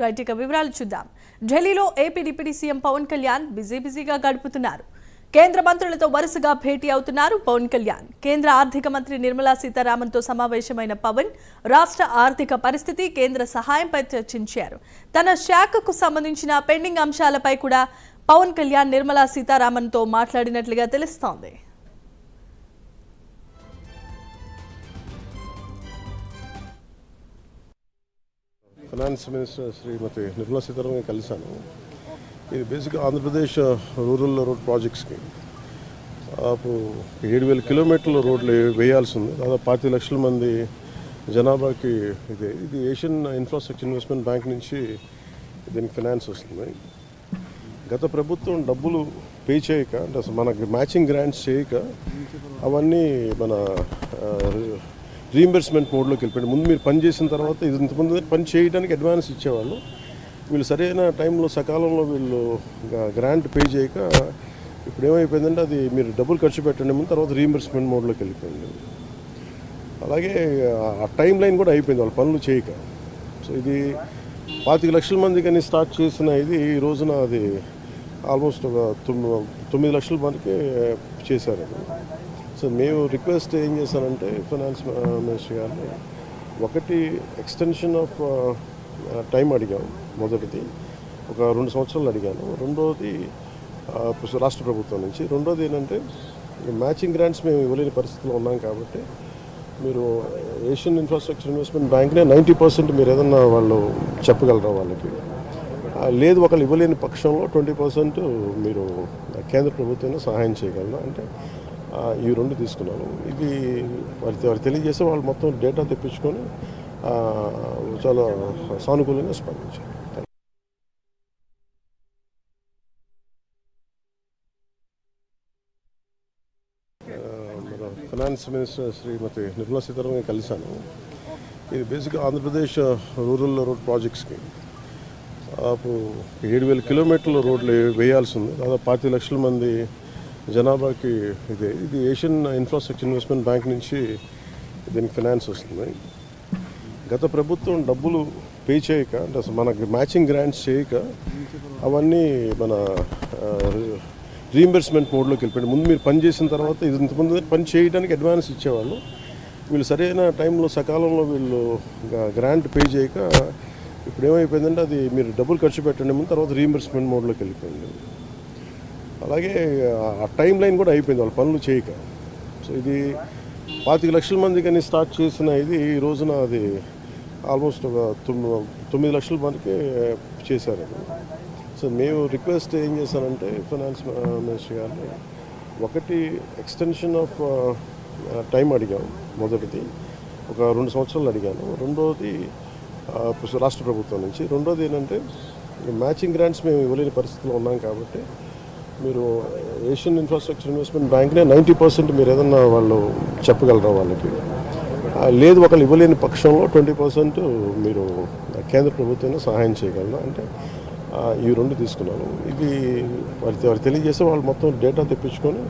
Right ఇక వివరాలు చూద్దాం. ఢిల్లీలో AP deputy CM Pawan Kalyan బిజీగా గడుపుతున్నారు. కేంద్ర మంత్రులతో వరుసగా భేటీ అవుతున్నారు పవన్ కళ్యాణ్. కేంద్ర ఆర్థిక మంత్రి నిర్మలా సీతారామన్తో సమావేశమైన పవన్ రాష్ట్ర ఆర్థిక పరిస్థితి, కేంద్ర సహాయంపై చర్చించారు. తన శాఖకు సంబంధించిన పెండింగ్ అంశాలపై కూడా పవన్ కళ్యాణ్ నిర్మలా సీతారామన్తో మాట్లాడినట్లుగా తెలుస్తోంది. ఫైనాన్స్ మినిస్టర్ శ్రీమతి నిర్మలా సీతారామన్ కలిశాను. ఇది బేసిక్గా ఆంధ్రప్రదేశ్ రూరల్ రోడ్ ప్రాజెక్ట్స్కి దాదాపు 7,000 కిలోమీటర్ల రోడ్లు వేయాల్సి ఉంది. దాదాపు 25 లక్షల మంది జనాభాకి ఇది ఏషియన్ ఇన్ఫ్రాస్ట్రక్చర్ ఇన్వెస్ట్మెంట్ బ్యాంక్ నుంచి దీనికి ఫైనాన్స్ వస్తుంది. గత ప్రభుత్వం డబ్బులు పే చేయక, అంటే అసలు మనకి మ్యాచింగ్ గ్రాంట్స్ చేయక అవన్నీ మన రీఎంబర్స్మెంట్ మోడ్లోకి వెళ్ళిపోయింది. ముందు మీరు పని చేసిన తర్వాత ఇది ఇంతకుముందు పని చేయడానికి అడ్వాన్స్ ఇచ్చేవాళ్ళు. వీళ్ళు సరైన టైంలో సకాలంలో వీళ్ళు గ్రాంట్ పే చేయక ఇప్పుడు ఏమైపోయిందంటే అది మీరు డబ్బులు ఖర్చు పెట్టండి ముందు, తర్వాత రీఎంబర్స్మెంట్ మోడ్లోకి వెళ్ళిపోయింది. అలాగే ఆ టైం లైన్ కూడా అయిపోయింది వాళ్ళు పనులు చేయక. సో ఇది 25 లక్షల మంది కానీ స్టార్ట్ చేసిన ఇది ఈ రోజున అది ఆల్మోస్ట్ ఒక 9 లక్షల మందికి చేశారు. సో మేము రిక్వెస్ట్ ఏం చేశానంటే ఫైనాన్స్ మినిస్టర్ గారిని, ఒకటి ఎక్స్టెన్షన్ ఆఫ్ టైం అడిగాము. మొదటిది ఒక 2 సంవత్సరాలు అడిగాను. రెండోది రాష్ట్ర ప్రభుత్వం నుంచి. రెండోది ఏంటంటే మ్యాచింగ్ గ్రాంట్స్ మేము ఇవ్వలేని పరిస్థితిలో ఉన్నాం కాబట్టి మీరు ఏషియన్ ఇన్ఫ్రాస్ట్రక్చర్ ఇన్వెస్ట్మెంట్ బ్యాంక్నే 90% మీరు ఏదన్నా వాళ్ళు చెప్పగలరా వాళ్ళకి, లేదు ఒకళ్ళు ఇవ్వలేని పక్షంలో 20% మీరు కేంద్ర ప్రభుత్వాన్ని సహాయం చేయగలరా అంటే ఈ 2 తీసుకున్నాను. ఇది వారి తెలియజేస్తే వాళ్ళు మొత్తం డేటా తెప్పించుకొని చాలా సానుకూలంగా స్పందించారు. ఫైనాన్స్ మినిస్టర్ శ్రీమతి నిర్మలా సీతారామన్ కలిశాను. ఇది బేసిక్గా ఆంధ్రప్రదేశ్ రూరల్ రోడ్ ప్రాజెక్ట్స్కి దాదాపు 7,000 కిలోమీటర్ల రోడ్లు వేయాల్సి ఉంది. దాదాపు 25 లక్షల మంది జనాభాకి ఇది ఏషియన్ ఇన్ఫ్రాస్ట్రక్చర్ ఇన్వెస్ట్మెంట్ బ్యాంక్ నుంచి దీనికి ఫైనాన్స్ వస్తుంది. గత ప్రభుత్వం డబ్బులు పే చేయక, అంటే అసలు మనకి మ్యాచింగ్ గ్రాంట్స్ చేయక అవన్నీ మన రీఎంబర్స్మెంట్ మోడ్లోకి వెళ్ళిపోయింది. ముందు మీరు పని చేసిన తర్వాత ఇది ఇంతకుముందు పని చేయడానికి అడ్వాన్స్ ఇచ్చేవాళ్ళు. వీళ్ళు సరైన టైంలో సకాలంలో వీళ్ళు గ్రాంట్ పే చేయక ఇప్పుడు ఏమైపోయిందంటే అది మీరు డబ్బులు ఖర్చు పెట్టండి ముందు, తర్వాత రీఎంబర్స్మెంట్ మోడ్లోకి వెళ్ళిపోయింది. అలాగే ఆ టైం లైన్ కూడా అయిపోయింది వాళ్ళు పనులు చేయక. సో ఇది 25 లక్షల మంది కానీ స్టార్ట్ చేసిన ఇది ఈ రోజున అది ఆల్మోస్ట్ ఒక 9 లక్షల మందికి చేశారు. సో మేము రిక్వెస్ట్ ఏం చేశానంటే ఫైనాన్స్ మినిస్టర్ గారిని, ఒకటి ఎక్స్టెన్షన్ ఆఫ్ టైం అడిగాము. మొదటిది ఒక 2 సంవత్సరాలు అడిగాను. రెండోది రాష్ట్ర ప్రభుత్వం నుంచి. రెండోది ఏంటంటే మ్యాచింగ్ గ్రాంట్స్ మేము ఇవ్వలేని పరిస్థితిలో ఉన్నాం కాబట్టి మీరు ఏషియన్ ఇన్ఫ్రాస్ట్రక్చర్ ఇన్వెస్ట్మెంట్ బ్యాంక్నే 90% మీరు ఏదన్నా వాళ్ళు చెప్పగలరా వాళ్ళకి, లేదు ఒకళ్ళు ఇవ్వలేని పక్షంలో 20% మీరు కేంద్ర ప్రభుత్వాన్ని సహాయం చేయగలరా అంటే ఈ 2 తీసుకున్నాను. ఇది వారి తెలియజేస్తే వాళ్ళు మొత్తం డేటా తెప్పించుకొని